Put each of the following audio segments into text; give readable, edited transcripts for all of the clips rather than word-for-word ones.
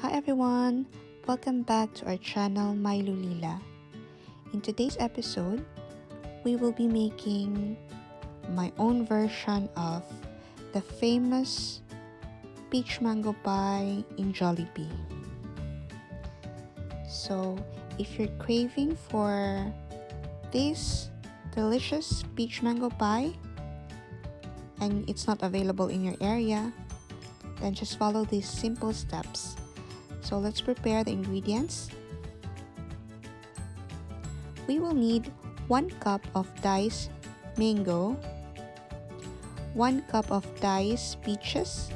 Hi everyone! Welcome back to our channel, My Lulila. In today's episode, we will be making my own version of the famous peach mango pie in Jollibee. So, if you're craving for this delicious peach mango pie and it's not available in your area, then just follow these simple steps. So let's prepare the ingredients. We will need 1 cup of diced mango, 1 cup of diced peaches,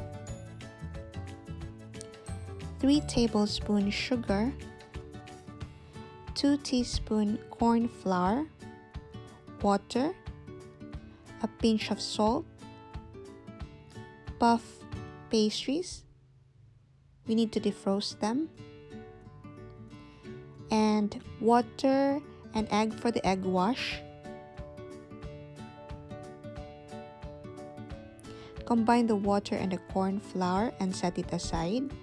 3 tablespoons sugar, 2 teaspoons corn flour, water, a pinch of salt, puff pastries. We need to defrost them, and water and egg for the egg wash. Combine the water and the corn flour and set it aside.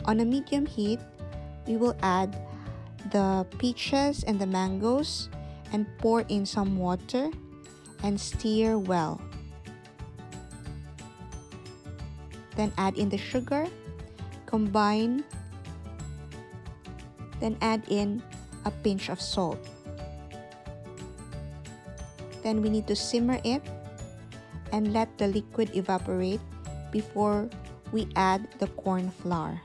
On a medium heat, we will add the peaches and the mangoes and pour in some water and stir well. Then add in the sugar, combine, then add in a pinch of salt. Then we need to simmer it and let the liquid evaporate before we add the corn flour.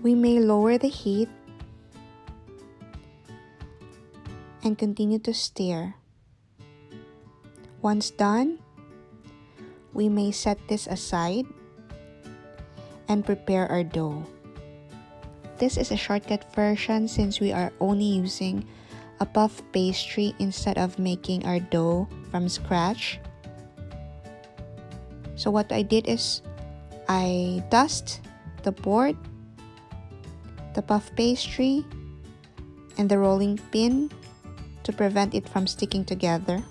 We may lower the heat and continue to stir. Once done, we may set this aside and prepare our dough. This is a shortcut version since we are only using a puff pastry instead of making our dough from scratch. So what I did is I dust the board, the puff pastry, and the rolling pin to prevent it from sticking together.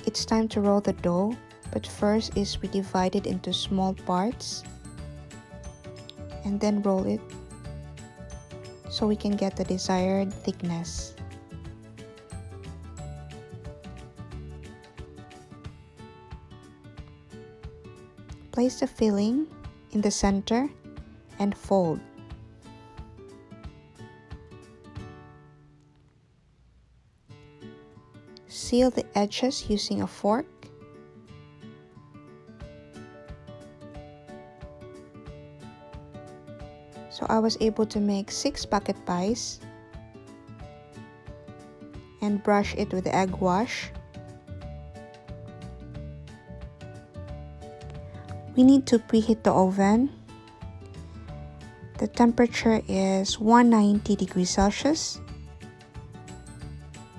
It's time to roll the dough, but first is we divide it into small parts and then roll it so we can get the desired thickness. Place the filling in the center and fold. Seal the edges using a fork. So I was able to make 6 bucket pies and brush it with the egg wash. We need to preheat the oven. The temperature is 190 degrees Celsius.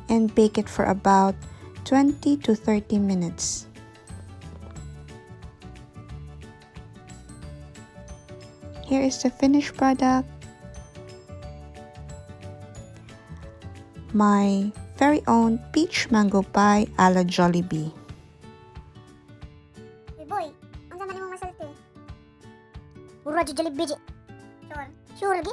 And bake it for about 20 to 30 minutes. Here is the finished product. My very own peach mango pie a la Jollibee. Hey boy, unsa man imong masalte? Puro di Jollibee. Sure. Sure lagi?